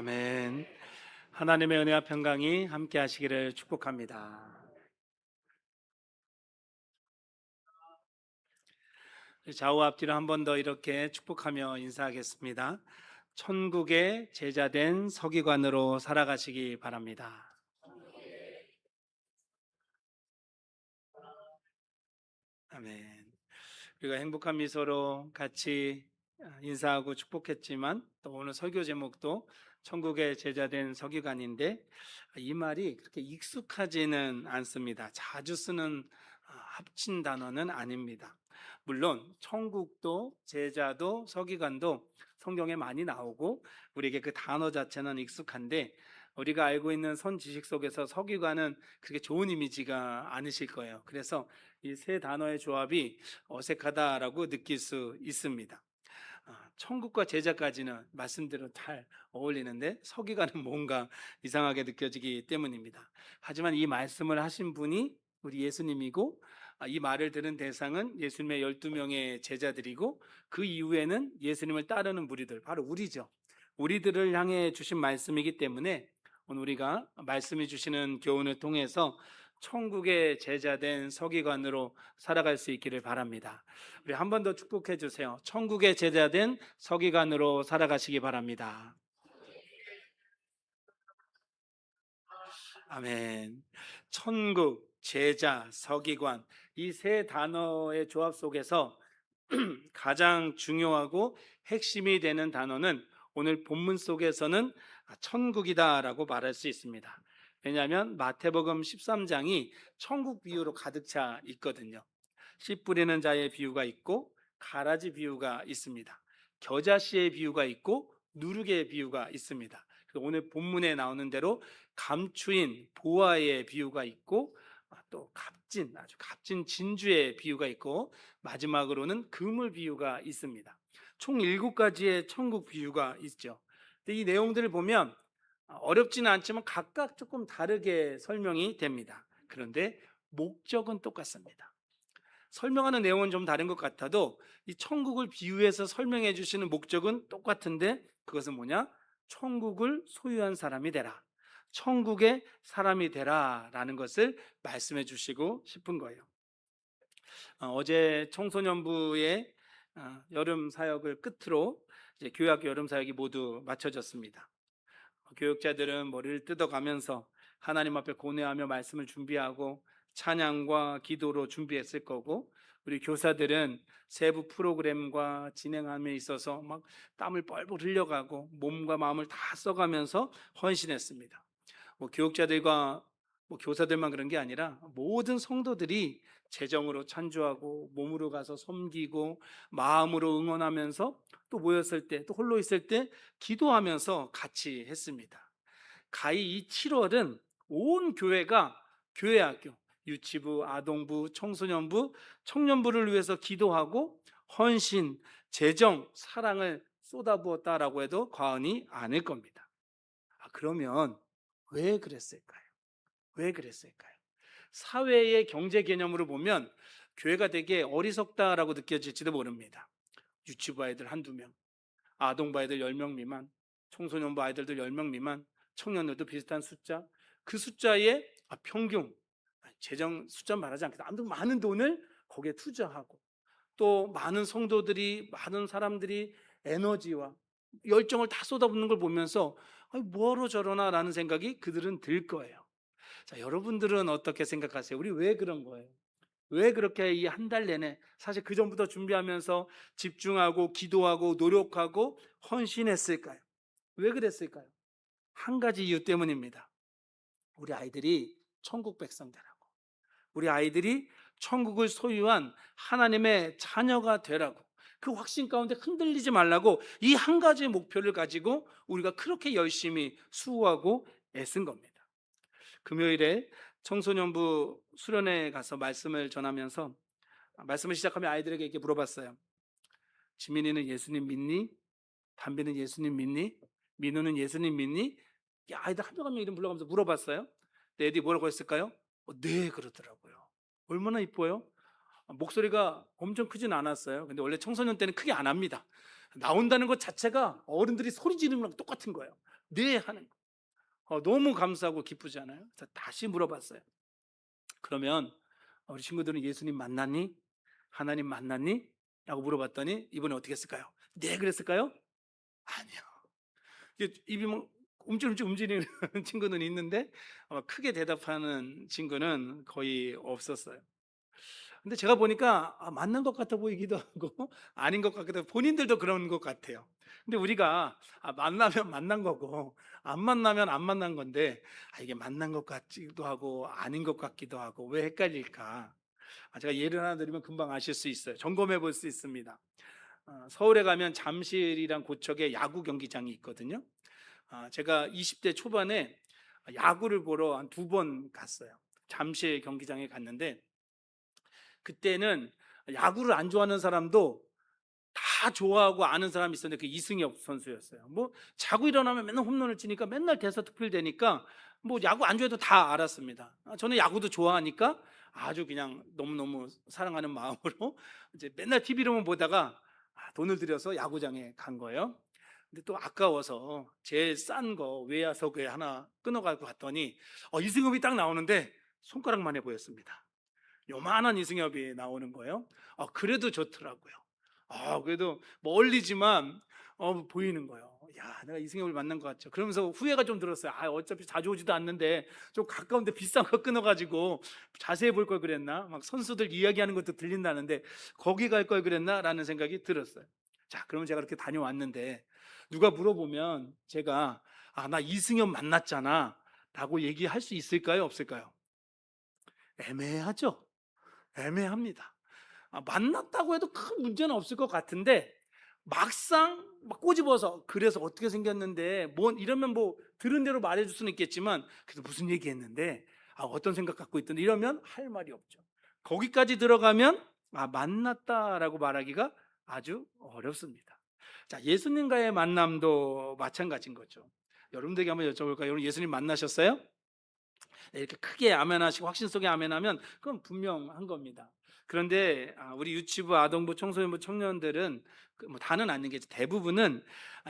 아멘. 하나님의 은혜와 평강이 함께 하시기를 축복합니다. 좌우 앞뒤로 한 번 더 이렇게 축복하며 인사하겠습니다. 천국의 제자된 서기관으로 살아가시기 바랍니다. 아멘. 우리가 행복한 미소로 같이 인사하고 축복했지만 또 오늘 설교 제목도 천국의 제자된 서기관인데 이 말이 그렇게 익숙하지는 않습니다. 자주 쓰는 합친 단어는 아닙니다. 물론 천국도 제자도 서기관도 성경에 많이 나오고 우리에게 그 단어 자체는 익숙한데 우리가 알고 있는 선 지식 속에서 서기관은 그렇게 좋은 이미지가 아니실 거예요. 그래서 이 세 단어의 조합이 어색하다라고 느낄 수 있습니다. 천국과 제자까지는 말씀대로 잘 어울리는데 서기관은 뭔가 이상하게 느껴지기 때문입니다. 하지만 이 말씀을 하신 분이 우리 예수님이고 이 말을 들은 대상은 예수님의 12명의 제자들이고 그 이후에는 예수님을 따르는 무리들, 바로 우리죠. 우리들을 향해 주신 말씀이기 때문에 오늘 우리가 말씀해 주시는 교훈을 통해서 천국의 제자된 서기관으로 살아갈 수 있기를 바랍니다. 우리 한 번 더 축복해 주세요. 천국의 제자된 서기관으로 살아가시기 바랍니다. 아멘. 천국, 제자, 서기관 이 세 단어의 조합 속에서 가장 중요하고 핵심이 되는 단어는 오늘 본문 속에서는 천국이다라고 말할 수 있습니다. 왜냐하면 마태복음 13장이 천국 비유로 가득 차 있거든요. 씨 뿌리는 자의 비유가 있고 가라지 비유가 있습니다. 겨자씨의 비유가 있고 누룩의 비유가 있습니다. 오늘 본문에 나오는 대로 감추인 보화의 비유가 있고 또 값진 아주 값진 진주의 비유가 있고 마지막으로는 금을 비유가 있습니다. 총 7가지의 천국 비유가 있죠. 근데 이 내용들을 보면 어렵지는 않지만 각각 조금 다르게 설명이 됩니다. 그런데 목적은 똑같습니다. 설명하는 내용은 좀 다른 것 같아도 이 천국을 비유해서 설명해 주시는 목적은 똑같은데 그것은 뭐냐? 천국을 소유한 사람이 되라. 천국의 사람이 되라 라는 것을 말씀해 주시고 싶은 거예요. 어제 청소년부의 여름 사역을 끝으로 이제 교회학교 여름 사역이 모두 마쳐졌습니다. 교육자들은 머리를 뜯어가면서 하나님 앞에 고뇌하며 말씀을 준비하고 찬양과 기도로 준비했을 거고 우리 교사들은 세부 프로그램과 진행함에 있어서 막 땀을 뻘뻘 흘려가고 몸과 마음을 다 써가면서 헌신했습니다. 교육자들과 교사들만 그런 게 아니라 모든 성도들이 재정으로 찬조하고 몸으로 가서 섬기고 마음으로 응원하면서 또 모였을 때 또 홀로 있을 때 기도하면서 같이 했습니다. 가히 이 7월은 온 교회가 교회학교, 유치부, 아동부, 청소년부, 청년부를 위해서 기도하고 헌신, 재정, 사랑을 쏟아부었다라고 해도 과언이 아닐 겁니다. 그러면 왜 그랬을까요? 왜 그랬을까요? 사회의 경제 개념으로 보면 교회가 되게 어리석다라고 느껴질지도 모릅니다. 유치부 아이들 한두 명, 아동부 아이들 10명 미만, 청소년부 아이들도 10명 미만, 청년들도 비슷한 숫자, 그 숫자의 평균, 재정 숫자 말하지 않겠다. 아무튼 많은 돈을 거기에 투자하고 또 많은 성도들이, 많은 사람들이 에너지와 열정을 다 쏟아붓는 걸 보면서 뭐하러 저러나 라는 생각이 그들은 들 거예요. 자, 여러분들은 어떻게 생각하세요? 우리 왜 그런 거예요? 왜 그렇게 이 한 달 내내 사실 그 전부터 준비하면서 집중하고 기도하고 노력하고 헌신했을까요? 왜 그랬을까요? 한 가지 이유 때문입니다. 우리 아이들이 천국 백성되라고. 우리 아이들이 천국을 소유한 하나님의 자녀가 되라고. 그 확신 가운데 흔들리지 말라고 이 한 가지 목표를 가지고 우리가 그렇게 열심히 수고하고 애쓴 겁니다. 금요일에 청소년부 수련회 가서 말씀을 전하면서 말씀을 시작하며 아이들에게 이렇게 물어봤어요. 지민이는 예수님 믿니? 담비는 예수님 믿니? 민우는 예수님 믿니? 아이들 한 명 한 명 이름 불러가면서 물어봤어요. 근데 애들이 뭐라고 했을까요? 네 그러더라고요. 얼마나 이뻐요? 목소리가 엄청 크진 않았어요. 근데 원래 청소년 때는 크게 안 합니다. 나온다는 것 자체가 어른들이 소리 지르는 거랑 똑같은 거예요. 네 하는 거. 너무 감사하고 기쁘잖아요. 그래서 다시 물어봤어요. 그러면 우리 친구들은 예수님 만났니? 하나님 만났니? 라고 물어봤더니 이번에 어떻게 했을까요? 네 그랬을까요? 아니요. 입이 뭐 움찔움찔 움직이는 친구는 있는데 크게 대답하는 친구는 거의 없었어요. 근데 제가 보니까 맞는 것 같아 보이기도 하고 아닌 것 같기도 하고 본인들도 그런 것 같아요. 근데 우리가 만나면 만난 거고 안 만나면 안 만난 건데 이게 만난 것 같기도 하고 아닌 것 같기도 하고 왜 헷갈릴까? 제가 예를 하나 드리면 금방 아실 수 있어요. 점검해 볼 수 있습니다. 서울에 가면 잠실이랑 고척에 야구 경기장이 있거든요. 제가 20대 초반에 야구를 보러 한 두 번 갔어요. 잠실 경기장에 갔는데 그때는 야구를 안 좋아하는 사람도 다 좋아하고 아는 사람이 있었는데 그 이승엽 선수였어요. 뭐 자고 일어나면 맨날 홈런을 치니까 맨날 대서특필되니까 뭐 야구 안 좋아해도 다 알았습니다. 저는 야구도 좋아하니까 아주 그냥 너무너무 사랑하는 마음으로 이제 맨날 TV로만 보다가 돈을 들여서 야구장에 간 거예요. 근데 또 아까워서 제일 싼 거 외야석에 하나 끊어가지고 갔더니 이승엽이 딱 나오는데 손가락만 해 보였습니다. 요만한 이승엽이 나오는 거예요. 그래도 좋더라고요. 그래도 멀리지만 보이는 거예요. 야, 내가 이승엽을 만난 것 같죠. 그러면서 후회가 좀 들었어요. 어차피 자주 오지도 않는데 좀 가까운데 비싼 거 끊어가지고 자세히 볼 걸 그랬나? 막 선수들 이야기하는 것도 들린다는데 거기 갈 걸 그랬나라는 생각이 들었어요. 자, 그러면 제가 그렇게 다녀왔는데 누가 물어보면 제가 나 이승엽 만났잖아라고 얘기할 수 있을까요? 없을까요? 애매하죠. 애매합니다. 만났다고 해도 큰 문제는 없을 것 같은데 막상 막 꼬집어서 그래서 어떻게 생겼는데 뭐 이러면 뭐 들은 대로 말해줄 수는 있겠지만 그래서 무슨 얘기했는데 어떤 생각 갖고 있던데 이러면 할 말이 없죠. 거기까지 들어가면 만났다라고 말하기가 아주 어렵습니다. 자, 예수님과의 만남도 마찬가지인 거죠. 여러분들에게 한번 여쭤볼까요? 여러분 예수님 만나셨어요? 네, 이렇게 크게 아멘하시고 확신 속에 아멘하면 그건 분명한 겁니다. 그런데 우리 유치부, 아동부, 청소년부 청년들은 뭐 다는 아니겠지. 대부분은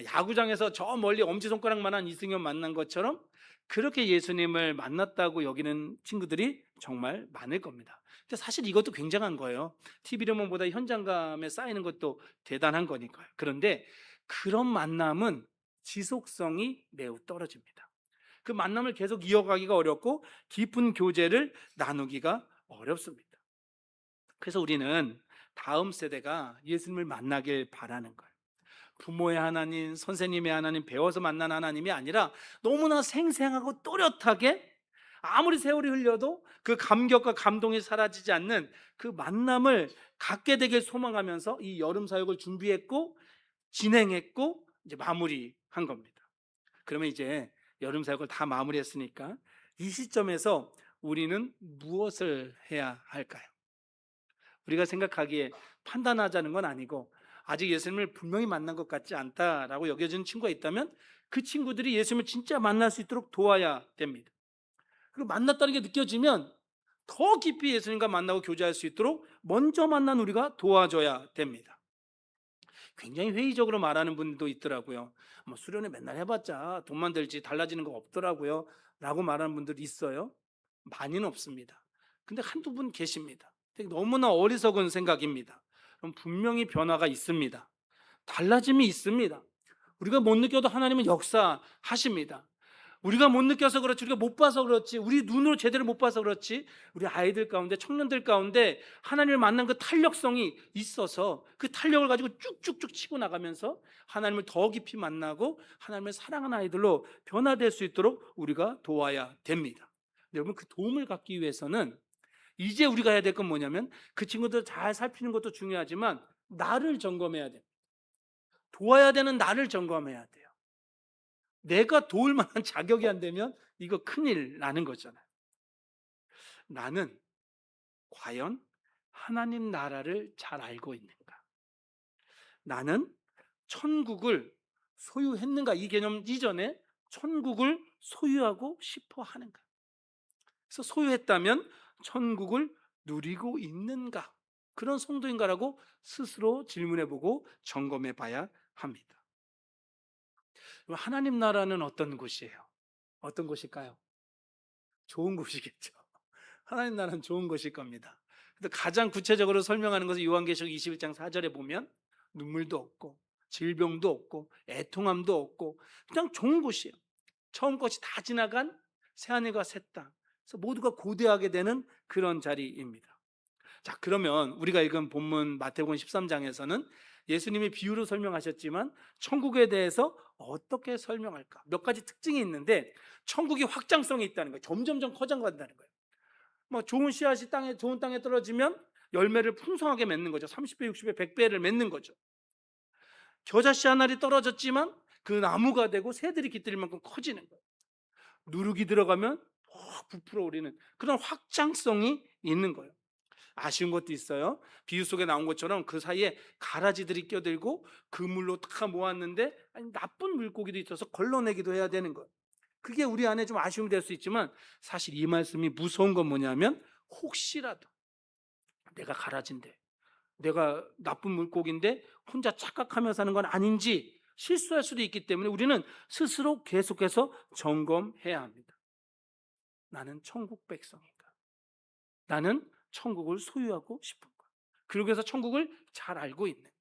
야구장에서 저 멀리 엄지손가락만한 이승엽 만난 것처럼 그렇게 예수님을 만났다고 여기는 친구들이 정말 많을 겁니다. 근데 사실 이것도 굉장한 거예요. TV로만 보다 현장감에 쌓이는 것도 대단한 거니까요. 그런데 그런 만남은 지속성이 매우 떨어집니다. 그 만남을 계속 이어가기가 어렵고 깊은 교제를 나누기가 어렵습니다. 그래서 우리는 다음 세대가 예수님을 만나길 바라는 거예요. 부모의 하나님, 선생님의 하나님, 배워서 만난 하나님이 아니라 너무나 생생하고 또렷하게 아무리 세월이 흘려도 그 감격과 감동이 사라지지 않는 그 만남을 갖게 되길 소망하면서 이 여름 사역을 준비했고 진행했고 이제 마무리한 겁니다. 그러면 이제 여름 사역을 다 마무리했으니까 이 시점에서 우리는 무엇을 해야 할까요? 우리가 생각하기에 판단하자는 건 아니고 아직 예수님을 분명히 만난 것 같지 않다라고 여겨지는 친구가 있다면 그 친구들이 예수님을 진짜 만날 수 있도록 도와야 됩니다. 그리고 만났다는 게 느껴지면 더 깊이 예수님과 만나고 교제할 수 있도록 먼저 만난 우리가 도와줘야 됩니다. 굉장히 회의적으로 말하는 분도 있더라고요. 뭐 수련회 맨날 해봤자 돈만 들지 달라지는 거 없더라고요. 라고 말하는 분들이 있어요. 많이는 없습니다. 근데 한두 분 계십니다. 되게 너무나 어리석은 생각입니다. 그럼 분명히 변화가 있습니다. 달라짐이 있습니다. 우리가 못 느껴도 하나님은 역사하십니다. 우리가 못 느껴서 그렇지, 우리가 못 봐서 그렇지, 우리 눈으로 제대로 못 봐서 그렇지, 우리 아이들 가운데, 청년들 가운데 하나님을 만난 그 탄력성이 있어서 그 탄력을 가지고 쭉쭉쭉 치고 나가면서 하나님을 더 깊이 만나고 하나님을 사랑하는 아이들로 변화될 수 있도록 우리가 도와야 됩니다. 여러분, 그 도움을 갖기 위해서는 이제 우리가 해야 될 건 뭐냐면 그 친구들 잘 살피는 것도 중요하지만 나를 점검해야 돼요. 도와야 되는 나를 점검해야 돼요. 내가 도울 만한 자격이 안 되면 이거 큰일 나는 거잖아요. 나는 과연 하나님 나라를 잘 알고 있는가? 나는 천국을 소유했는가? 이 개념 이전에 천국을 소유하고 싶어 하는가? 그래서 소유했다면 천국을 누리고 있는가? 그런 성도인가라고 스스로 질문해 보고 점검해 봐야 합니다. 하나님 나라는 어떤 곳이에요? 어떤 곳일까요? 좋은 곳이겠죠. 하나님 나라는 좋은 곳일 겁니다. 근데 가장 구체적으로 설명하는 것은 요한계시록 21장 4절에 보면 눈물도 없고 질병도 없고 애통함도 없고 그냥 좋은 곳이에요. 처음 것이 다 지나간 새하늘과 새 땅. 그래서 모두가 고대하게 되는 그런 자리입니다. 자, 그러면 우리가 읽은 본문 마태복음 13장에서는 예수님이 비유로 설명하셨지만 천국에 대해서 어떻게 설명할까? 몇 가지 특징이 있는데 천국이 확장성이 있다는 거예요. 점점점 커져간다는 거예요. 뭐 좋은 씨앗이 좋은 땅에 떨어지면 열매를 풍성하게 맺는 거죠. 30배, 60배, 100배를 맺는 거죠. 겨자씨 한 알이 떨어졌지만 그 나무가 되고 새들이 깃들일 만큼 커지는 거예요. 누룩이 들어가면 부풀어 오르는 그런 확장성이 있는 거예요. 아쉬운 것도 있어요. 비유 속에 나온 것처럼 그 사이에 가라지들이 껴들고 그물로 다 모았는데 나쁜 물고기도 있어서 걸러내기도 해야 되는 거예요. 그게 우리 안에 좀 아쉬움이 될 수 있지만 사실 이 말씀이 무서운 건 뭐냐면 혹시라도 내가 가라진데 내가 나쁜 물고기인데 혼자 착각하며 사는 건 아닌지 실수할 수도 있기 때문에 우리는 스스로 계속해서 점검해야 합니다. 나는 천국 백성인가? 나는 천국을 소유하고 싶은가? 그러기 위해서 천국을 잘 알고 있는가?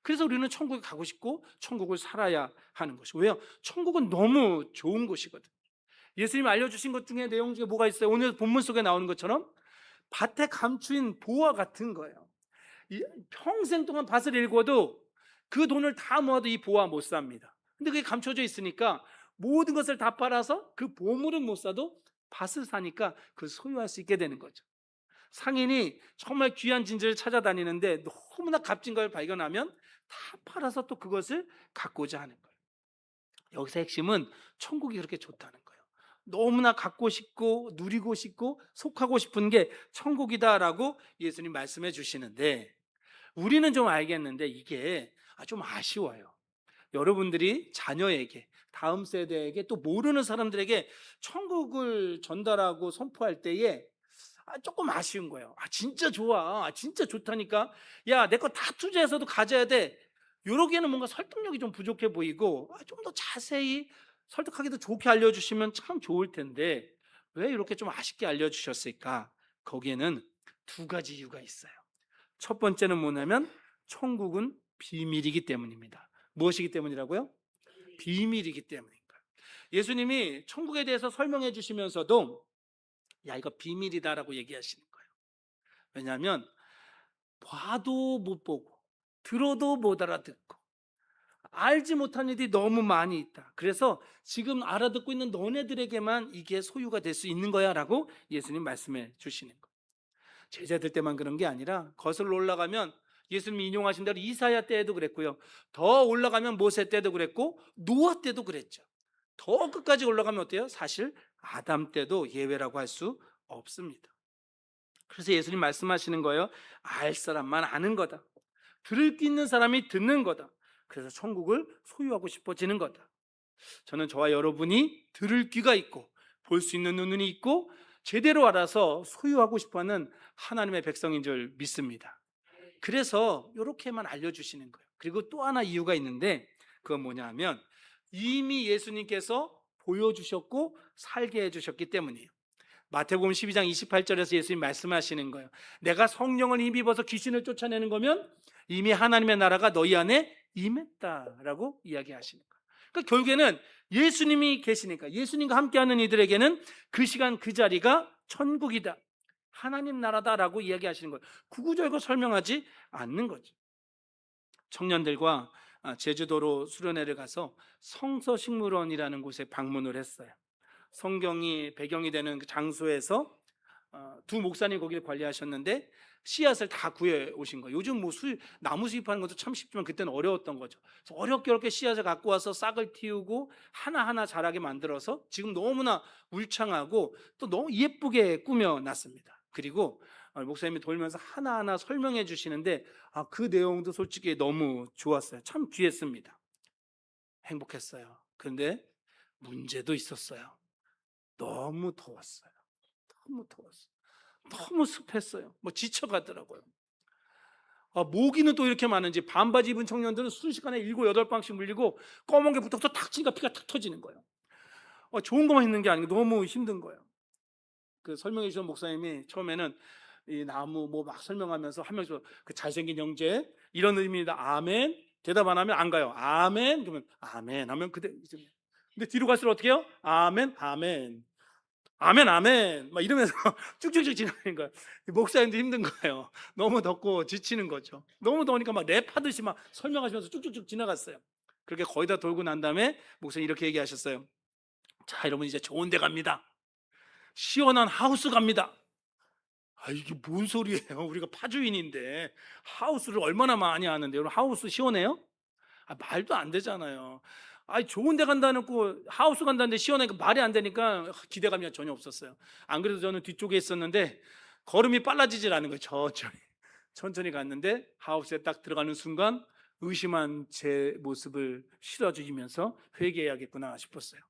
그래서 우리는 천국에 가고 싶고 천국을 살아야 하는 것이 왜요? 천국은 너무 좋은 곳이거든. 예수님이 알려주신 것 중에 내용 중에 뭐가 있어요? 오늘 본문 속에 나오는 것처럼 밭에 감추인 보화 같은 거예요. 평생 동안 밭을 일궈도 그 돈을 다 모아도 이 보화 못 삽니다. 근데 그게 감춰져 있으니까 모든 것을 다 팔아서 그 보물은 못 사도 밭을 사니까 그 소유할 수 있게 되는 거죠. 상인이 정말 귀한 진주를 찾아다니는데 너무나 값진 걸 발견하면 다 팔아서 또 그것을 갖고자 하는 거예요. 여기서 핵심은 천국이 그렇게 좋다는 거예요. 너무나 갖고 싶고 누리고 싶고 속하고 싶은 게 천국이다라고 예수님 말씀해 주시는데 우리는 좀 알겠는데 이게 좀 아쉬워요. 여러분들이 자녀에게 다음 세대에게 또 모르는 사람들에게 천국을 전달하고 선포할 때에 조금 아쉬운 거예요. 진짜 좋아. 진짜 좋다니까. 야, 내 거 다 투자해서도 가져야 돼. 요러기에는 뭔가 설득력이 좀 부족해 보이고 좀 더 자세히 설득하기도 좋게 알려주시면 참 좋을 텐데 왜 이렇게 좀 아쉽게 알려주셨을까? 거기에는 두 가지 이유가 있어요. 첫 번째는 뭐냐면 천국은 비밀이기 때문입니다. 무엇이기 때문이라고요? 비밀이기 때문인가. 예수님이 천국에 대해서 설명해 주시면서도 야, 이거 비밀이다라고 얘기하시는 거예요. 왜냐하면 봐도 못 보고 들어도 못 알아듣고 알지 못한 일이 너무 많이 있다. 그래서 지금 알아듣고 있는 너네들에게만 이게 소유가 될 수 있는 거야 라고 예수님 말씀해 주시는 거예요. 제자들 때만 그런 게 아니라 거슬러 올라가면 예수님이 인용하신 대로 이사야 때에도 그랬고요. 더 올라가면 모세 때도 그랬고 노아 때도 그랬죠. 더 끝까지 올라가면 어때요? 사실 아담 때도 예외라고 할 수 없습니다. 그래서 예수님 말씀하시는 거예요. 알 사람만 아는 거다. 들을 귀 있는 사람이 듣는 거다. 그래서 천국을 소유하고 싶어지는 거다. 저는 저와 여러분이 들을 귀가 있고 볼 수 있는 눈이 있고 제대로 알아서 소유하고 싶어하는 하나님의 백성인 줄 믿습니다. 그래서 이렇게만 알려주시는 거예요. 그리고 또 하나 이유가 있는데 그건 뭐냐 하면 이미 예수님께서 보여주셨고 살게 해주셨기 때문이에요. 마태복음 12장 28절에서 예수님 말씀하시는 거예요. 내가 성령을 힘입어서 귀신을 쫓아내는 거면 이미 하나님의 나라가 너희 안에 임했다라고 이야기하시는 거예요. 그러니까 결국에는 예수님이 계시니까 예수님과 함께하는 이들에게는 그 시간 그 자리가 천국이다, 하나님 나라다라고 이야기하시는 거예요. 구구절구 설명하지 않는 거죠. 청년들과 제주도로 수련회를 가서 성서식물원이라는 곳에 방문을 했어요. 성경이 배경이 되는 그 장소에서 두 목사님 거기를 관리하셨는데 씨앗을 다 구해 오신 거예요. 요즘 뭐 나무 수입하는 것도 참 쉽지만 그때는 어려웠던 거죠. 그래서 어렵게 씨앗을 갖고 와서 싹을 틔우고 하나하나 자라게 만들어서 지금 너무나 울창하고 또 너무 예쁘게 꾸며놨습니다. 그리고 목사님이 돌면서 하나하나 설명해 주시는데 그 내용도 솔직히 너무 좋았어요. 참 귀했습니다. 행복했어요. 그런데 문제도 있었어요. 너무 더웠어요. 너무 더웠어요. 너무 습했어요. 뭐 지쳐가더라고요. 모기는 또 이렇게 많은지 반바지 입은 청년들은 순식간에 7-8방씩 물리고 검은 게 붙어서 탁 치니까 피가 탁 터지는 거예요. 좋은 것만 있는 게 아니고 너무 힘든 거예요. 그 설명해 주신 목사님이 처음에는 이 나무 뭐 막 설명하면서 한 명씩 그 잘생긴 형제 이런 의미입니다. 아멘. 대답 안 하면 안 가요. 아멘. 그러면 아멘 하면 근데 뒤로 갈수록 어떻게 해요? 아멘, 아멘. 아멘, 아멘. 막 이러면서 쭉쭉쭉 지나가는 거예요. 목사님도 힘든 거예요. 너무 덥고 지치는 거죠. 너무 더우니까 막 랩하듯이 막 설명하시면서 쭉쭉쭉 지나갔어요. 그렇게 거의 다 돌고 난 다음에 목사님 이렇게 얘기하셨어요. 자, 여러분 이제 좋은 데 갑니다. 시원한 하우스 갑니다. 이게 뭔 소리예요? 우리가 파주인인데 하우스를 얼마나 많이 하는데 여러분 하우스 시원해요? 말도 안 되잖아요. 좋은 데 간다놓고 하우스 간다는데 시원하니까 말이 안 되니까 기대감이 전혀 없었어요. 안 그래도 저는 뒤쪽에 있었는데 걸음이 빨라지질 않은 거예요. 천천히 갔는데 하우스에 딱 들어가는 순간 의심한 제 모습을 실어주면서 회개해야겠구나 싶었어요.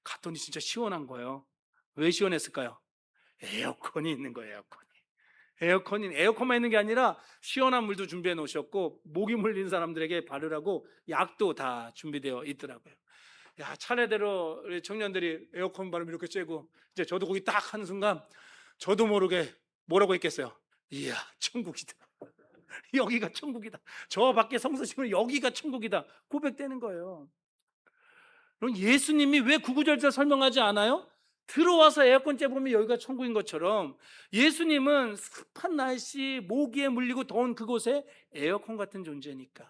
갔더니 진짜 시원한 거예요. 왜 시원했을까요? 에어컨이 있는 거예요. 에어컨만 있는 게 아니라 시원한 물도 준비해 놓으셨고 모기 물린 사람들에게 바르라고 약도 다 준비되어 있더라고요. 야, 차례대로 우리 청년들이 에어컨 바람 이렇게 쬐고 이제 저도 거기 딱 하는 순간 저도 모르게 뭐라고 했겠어요? 이야, 천국이다. 여기가 천국이다. 저 밖에 성서시면 여기가 천국이다. 고백되는 거예요. 그럼 예수님이 왜 구구절절 설명하지 않아요? 들어와서 에어컨 쬐보면 여기가 천국인 것처럼 예수님은 습한 날씨, 모기에 물리고 더운 그곳에 에어컨 같은 존재니까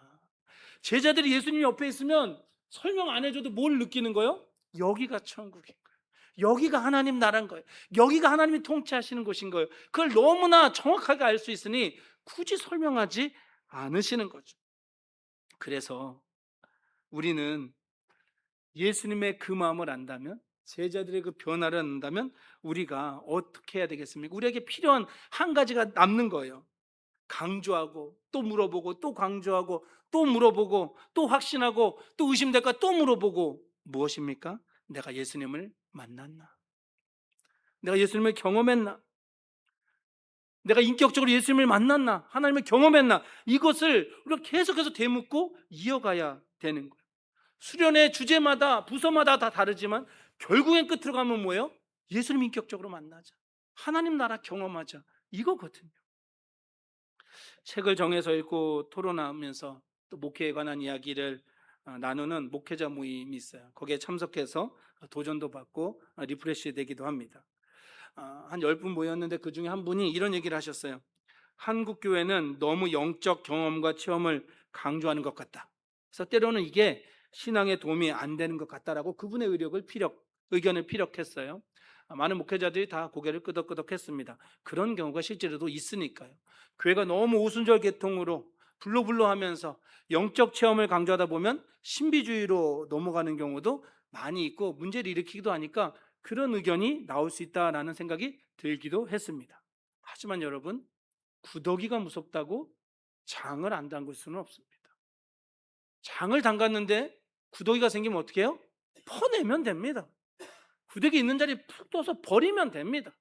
제자들이 예수님 옆에 있으면 설명 안 해줘도 뭘 느끼는 거예요? 여기가 천국인 거예요. 여기가 하나님 나라인 거예요. 여기가 하나님이 통치하시는 곳인 거예요. 그걸 너무나 정확하게 알 수 있으니 굳이 설명하지 않으시는 거죠. 그래서 우리는 예수님의 그 마음을 안다면, 제자들의 그 변화를 안다면 우리가 어떻게 해야 되겠습니까? 우리에게 필요한 한 가지가 남는 거예요. 강조하고 또 물어보고 또 강조하고 또 물어보고 또 확신하고 또 의심될까 또 물어보고 무엇입니까? 내가 예수님을 만났나? 내가 예수님을 경험했나? 내가 인격적으로 예수님을 만났나? 하나님을 경험했나? 이것을 우리가 계속해서 되묻고 이어가야 되는 거예요. 수련의 주제마다 부서마다 다 다르지만 결국엔 끝으로 가면 뭐예요? 예수님 인격적으로 만나자. 하나님 나라 경험하자. 이거거든요. 책을 정해서 읽고 토론하면서 또 목회에 관한 이야기를 나누는 목회자 모임이 있어요. 거기에 참석해서 도전도 받고 리프레시 되기도 합니다. 한 10분 모였는데 그 중에 한 분이 이런 얘기를 하셨어요. 한국 교회는 너무 영적 경험과 체험을 강조하는 것 같다. 그래서 때로는 이게 신앙에 도움이 안 되는 것 같다라고 그분의 의견을 피력했어요. 많은 목회자들이 다 고개를 끄덕끄덕했습니다. 그런 경우가 실제로도 있으니까요. 교회가 너무 오순절 계통으로 불로불로하면서 영적 체험을 강조하다 보면 신비주의로 넘어가는 경우도 많이 있고 문제를 일으키기도 하니까 그런 의견이 나올 수 있다라는 생각이 들기도 했습니다. 하지만 여러분, 구더기가 무섭다고 장을 안 담글 수는 없습니다. 장을 담갔는데 구더기가 생기면 어떻게 해요? 퍼내면 됩니다. 구더기 있는 자리에 푹 떠서 버리면 됩니다.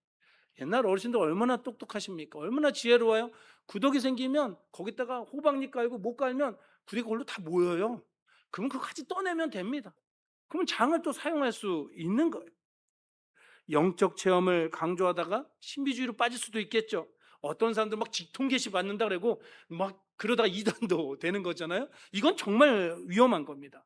옛날 어르신들 얼마나 똑똑하십니까? 얼마나 지혜로워요? 구더기 생기면 거기다가 호박잎 깔고 못 깔면 구더기가 걸로 다 모여요. 그러면 그거 같이 떠내면 됩니다. 그러면 장을 또 사용할 수 있는 거예요. 영적 체험을 강조하다가 신비주의로 빠질 수도 있겠죠. 어떤 사람들 막 직통계시 받는다 그러고 막 그러다가 이단도 되는 거잖아요. 이건 정말 위험한 겁니다.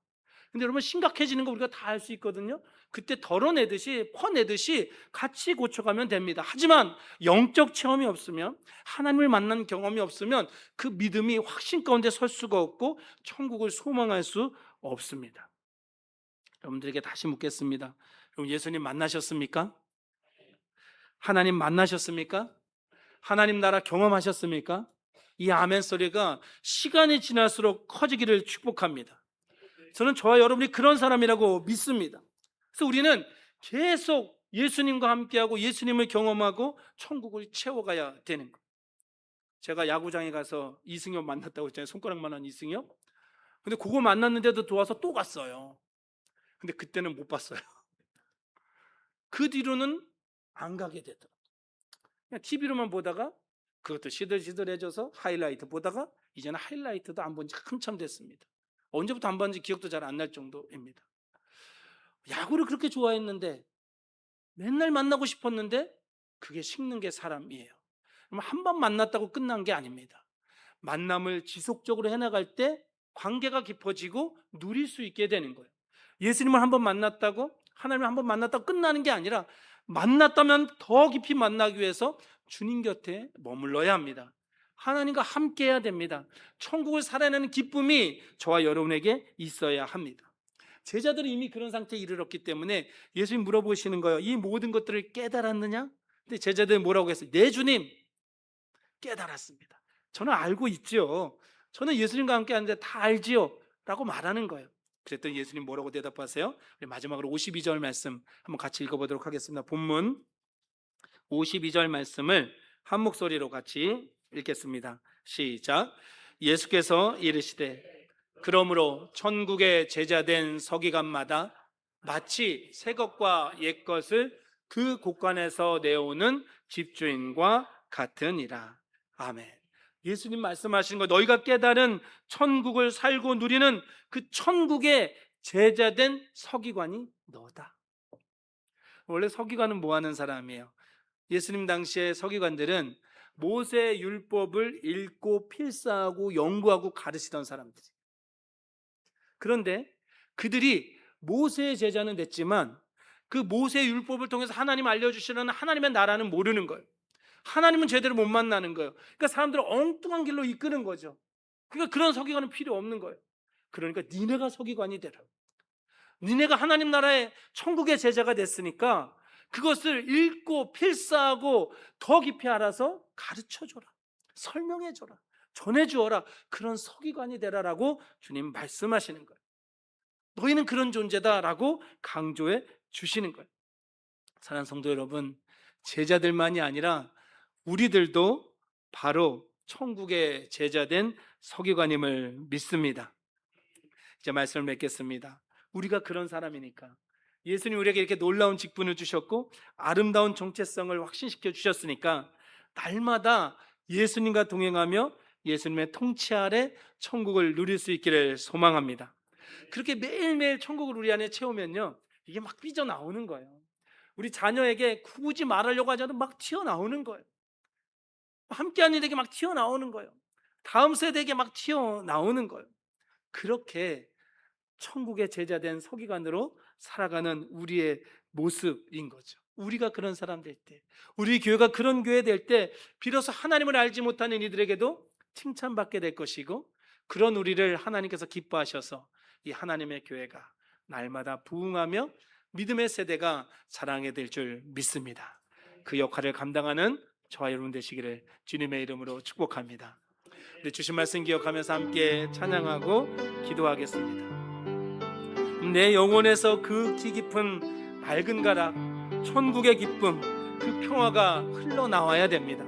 근데 여러분 심각해지는 거 우리가 다 알 수 있거든요. 그때 덜어내듯이 퍼내듯이 같이 고쳐가면 됩니다. 하지만 영적 체험이 없으면 하나님을 만난 경험이 없으면 그 믿음이 확신 가운데 설 수가 없고 천국을 소망할 수 없습니다. 여러분들에게 다시 묻겠습니다. 여러분 예수님 만나셨습니까? 하나님 만나셨습니까? 하나님 나라 경험하셨습니까? 이 아멘 소리가 시간이 지날수록 커지기를 축복합니다. 저는 저와 여러분이 그런 사람이라고 믿습니다. 그래서 우리는 계속 예수님과 함께하고 예수님을 경험하고 천국을 채워가야 되는 거예요. 제가 야구장에 가서 이승엽 만났다고 했잖아요. 손가락만한 이승엽. 근데 그거 만났는데도 도와서 또 갔어요. 근데 그때는 못 봤어요. 그 뒤로는 안 가게 되더라고요. 그냥 TV로만 보다가 그것도 시들시들해져서 하이라이트 보다가 이제는 하이라이트도 안 본 지 한참 됐습니다. 언제부터 안 봤는지 기억도 잘 안 날 정도입니다. 야구를 그렇게 좋아했는데, 맨날 만나고 싶었는데, 그게 식는 게 사람이에요. 그럼 한 번 만났다고 끝난 게 아닙니다. 만남을 지속적으로 해나갈 때 관계가 깊어지고 누릴 수 있게 되는 거예요. 예수님을 한 번 만났다고, 하나님을 한 번 만났다고 끝나는 게 아니라, 만났다면 더 깊이 만나기 위해서 주님 곁에 머물러야 합니다. 하나님과 함께 해야 됩니다. 천국을 살아내는 기쁨이 저와 여러분에게 있어야 합니다. 제자들은 이미 그런 상태에 이르렀기 때문에 예수님 물어보시는 거예요. 이 모든 것들을 깨달았느냐? 근데 제자들이 뭐라고 했어요? 네, 주님, 깨달았습니다. 저는 알고 있죠. 저는 예수님과 함께 하는데 다 알지요 라고 말하는 거예요. 그랬더니 예수님 뭐라고 대답하세요? 우리 마지막으로 52절 말씀 한번 같이 읽어보도록 하겠습니다. 본문 52절 말씀을 한 목소리로 같이 읽겠습니다. 시작. 예수께서 이르시되 그러므로 천국의 제자된 서기관마다 마치 새 것과 옛 것을 그 곳간에서 내오는 집주인과 같으니라. 아멘. 예수님 말씀하시는 거, 너희가 깨달은 천국을 살고 누리는 그 천국의 제자된 서기관이 너다. 원래 서기관은 뭐 하는 사람이에요? 예수님 당시의 서기관들은 모세 율법을 읽고 필사하고 연구하고 가르치던 사람들이. 그런데 그들이 모세의 제자는 됐지만 그 모세 율법을 통해서 하나님 알려주시려는 하나님의 나라는 모르는 거예요. 하나님은 제대로 못 만나는 거예요. 그러니까 사람들을 엉뚱한 길로 이끄는 거죠. 그러니까 그런 서기관은 필요 없는 거예요. 그러니까 니네가 서기관이 되라. 니네가 하나님 나라의 천국의 제자가 됐으니까 그것을 읽고 필사하고 더 깊이 알아서 가르쳐줘라, 설명해줘라, 전해주어라. 그런 서기관이 되라라고 주님 말씀하시는 거예요. 너희는 그런 존재다라고 강조해 주시는 거예요. 사랑하는 성도 여러분, 제자들만이 아니라 우리들도 바로 천국의 제자된 서기관임을 믿습니다. 이제 말씀을 맺겠습니다. 우리가 그런 사람이니까 예수님 우리에게 이렇게 놀라운 직분을 주셨고 아름다운 정체성을 확신시켜 주셨으니까 날마다 예수님과 동행하며 예수님의 통치 아래 천국을 누릴 수 있기를 소망합니다. 그렇게 매일매일 천국을 우리 안에 채우면요, 이게 막 삐져나오는 거예요. 우리 자녀에게 굳이 말하려고 하지 않아도 막 튀어나오는 거예요. 함께하는 이들에게 막 튀어나오는 거예요. 다음 세대에게 막 튀어나오는 거예요. 그렇게 천국의 제자된 서기관으로 살아가는 우리의 모습인 거죠. 우리가 그런 사람 될 때, 우리 교회가 그런 교회 될 때 비로소 하나님을 알지 못하는 이들에게도 칭찬받게 될 것이고, 그런 우리를 하나님께서 기뻐하셔서 이 하나님의 교회가 날마다 부흥하며 믿음의 세대가 자랑하게 될 줄 믿습니다. 그 역할을 감당하는 저와 여러분 되시기를 주님의 이름으로 축복합니다. 우리 주신 말씀 기억하면서 함께 찬양하고 기도하겠습니다. 내 영혼에서 극히 깊은 맑은 가락, 천국의 기쁨, 그 평화가 흘러나와야 됩니다.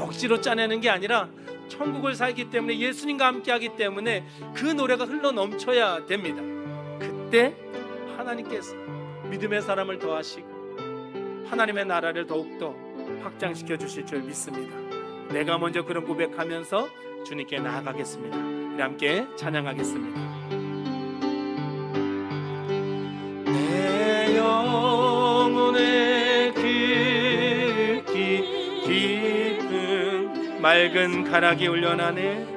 억지로 짜내는 게 아니라 천국을 살기 때문에, 예수님과 함께하기 때문에 그 노래가 흘러넘쳐야 됩니다. 그때 하나님께서 믿음의 사람을 더하시고 하나님의 나라를 더욱더 확장시켜 주실 줄 믿습니다. 내가 먼저 그런 고백하면서 주님께 나아가겠습니다. 우리 함께 찬양하겠습니다. 내 영혼에 극히 깊은 맑은 가락이 울려나네.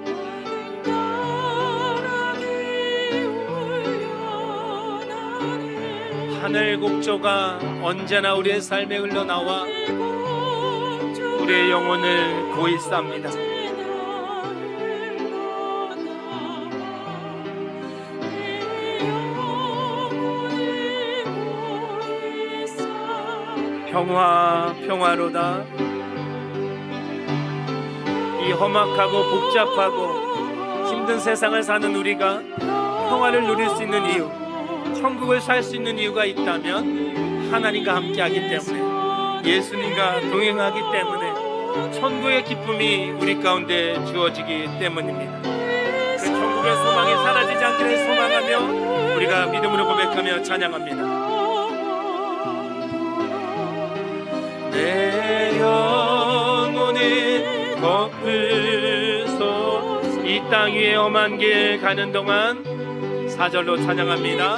하늘 곡조가 언제나 우리의 삶에 흘러나와 우리의 영혼을 고이 쌉니다. 평화 평화로다. 이 험악하고 복잡하고 힘든 세상을 사는 우리가 평화를 누릴 수 있는 이유, 천국을 살 수 있는 이유가 있다면 하나님과 함께하기 때문에, 예수님과 동행하기 때문에, 천국의 기쁨이 우리 가운데 주어지기 때문입니다. 그 천국의 소망이 사라지지 않기를 소망하며 우리가 믿음으로 고백하며 찬양합니다. 내 영혼이 덮으소. 이 땅 위에 험한 길 가는 동안 4절로 찬양합니다.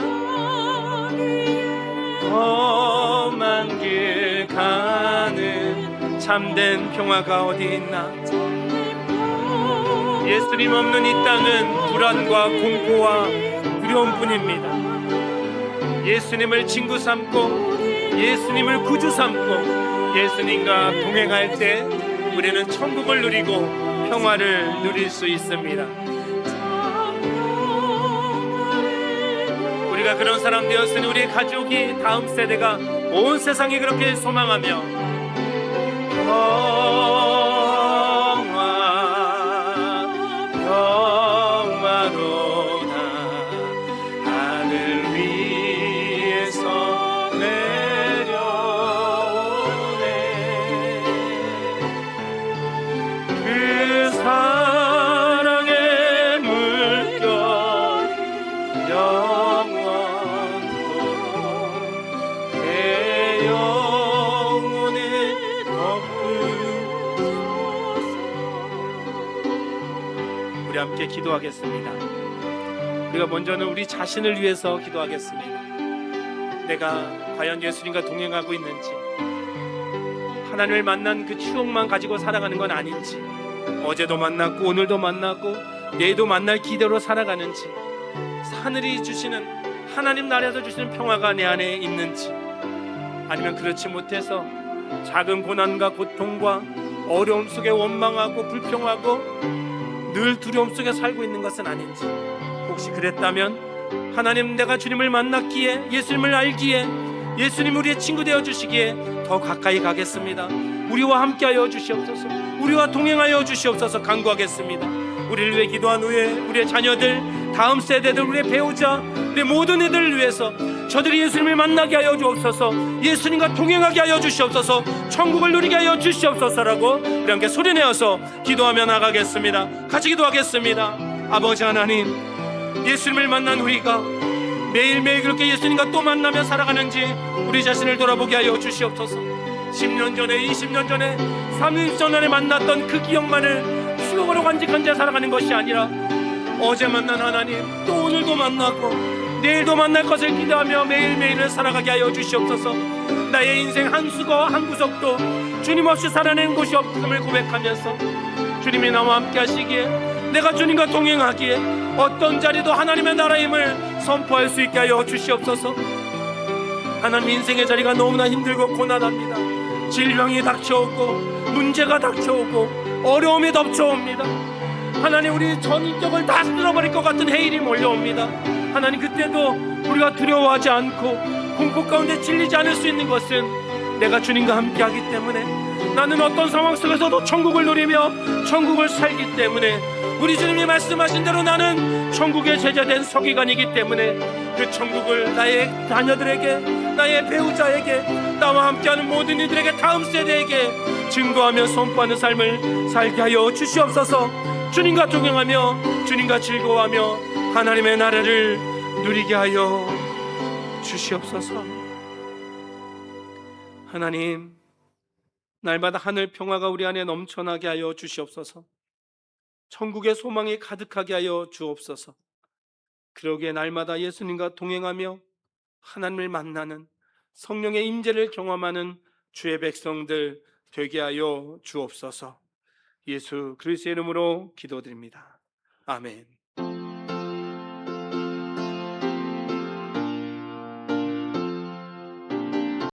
험한 길 가는 참된 평화가 어디 있나. 예수님 없는 이 땅은 불안과 공포와 두려움뿐입니다. 예수님을 친구 삼고 예수님을 구주 삼고 예수님과 동행할 때 우리는 천국을 누리고 평화를 누릴 수 있습니다. 우리가 그런 사람 되었으니 우리의 가족이 다음 세대가 온 세상이 그렇게 소망하며 평화로다 하늘 위에서 내려오네. 그 사랑의 물결 영원토록 내 영혼을 덮으소서. 우리 함께 기도하겠습니다. 우리가 먼저는 우리 자신을 위해서 기도하겠습니다. 내가 과연 예수님과 동행하고 있는지, 하나님을 만난 그 추억만 가지고 살아가는 건 아닌지, 어제도 만났고 오늘도 만났고 내일도 만날 기대로 살아가는지, 하늘이 주시는 하나님 나라에서 주시는 평화가 내 안에 있는지, 아니면 그렇지 못해서 작은 고난과 고통과 어려움 속에 원망하고 불평하고 늘 두려움 속에 살고 있는 것은 아닌지, 혹시 그랬다면 하나님, 내가 주님을 만났기에, 예수님을 알기에, 예수님 우리의 친구 되어 주시기에 더 가까이 가겠습니다. 우리와 함께하여 주시옵소서. 우리와 동행하여 주시옵소서. 간구하겠습니다. 우리를 위해 기도한 후에 우리의 자녀들, 다음 세대들, 우리의 배우자, 우리 모든 이들을 위해서 저들이 예수님을 만나게 하여 주옵소서. 예수님과 동행하게 하여 주시옵소서. 천국을 누리게 하여 주시옵소서라고 우리 함께 소리내어서 기도하며 나가겠습니다. 같이 기도하겠습니다. 아버지 하나님, 예수님을 만난 우리가 매일매일 그렇게 예수님과 또 만나며 살아가는지 우리 자신을 돌아보게 하여 주시옵소서. 10년 전에, 20년 전에, 30년 전에 만났던 그 기억만을 추억으로 간직한 채 살아가는 것이 아니라 어제 만난 하나님, 또 오늘도 만나고 내일도 만날 것을 기대하며 매일매일을 살아가게 하여 주시옵소서. 나의 인생 한 수거 한 구석도 주님 없이 살아내는 곳이 없음을 고백하면서 주님이 나와 함께 하시기에, 내가 주님과 동행하기에 어떤 자리도 하나님의 나라임을 선포할 수 있게 하여 주시옵소서. 하나님, 인생의 자리가 너무나 힘들고 고난합니다. 질병이 닥쳐오고 문제가 닥쳐오고 어려움이 덮쳐옵니다. 하나님, 우리 전인격을 다 쓸어버릴 것 같은 해일이 몰려옵니다. 하나님, 그때도 우리가 두려워하지 않고 공포 가운데 질리지 않을 수 있는 것은 내가 주님과 함께하기 때문에, 나는 어떤 상황 속에서도 천국을 누리며 천국을 살기 때문에, 우리 주님이 말씀하신 대로 나는 천국의 제자된 서기관이기 때문에 그 천국을 나의 자녀들에게, 나의 배우자에게, 나와 함께하는 모든 이들에게, 다음 세대에게 증거하며 선포하는 삶을 살게 하여 주시옵소서. 주님과 동행하며 주님과 즐거워하며 하나님의 나라를 누리게 하여 주시옵소서. 하나님, 날마다 하늘 평화가 우리 안에 넘쳐나게 하여 주시옵소서. 천국의 소망이 가득하게 하여 주옵소서. 그러기에 날마다 예수님과 동행하며 하나님을 만나는, 성령의 임재를 경험하는 주의 백성들 되게 하여 주옵소서. 예수 그리스도의 이름으로 기도드립니다. 아멘.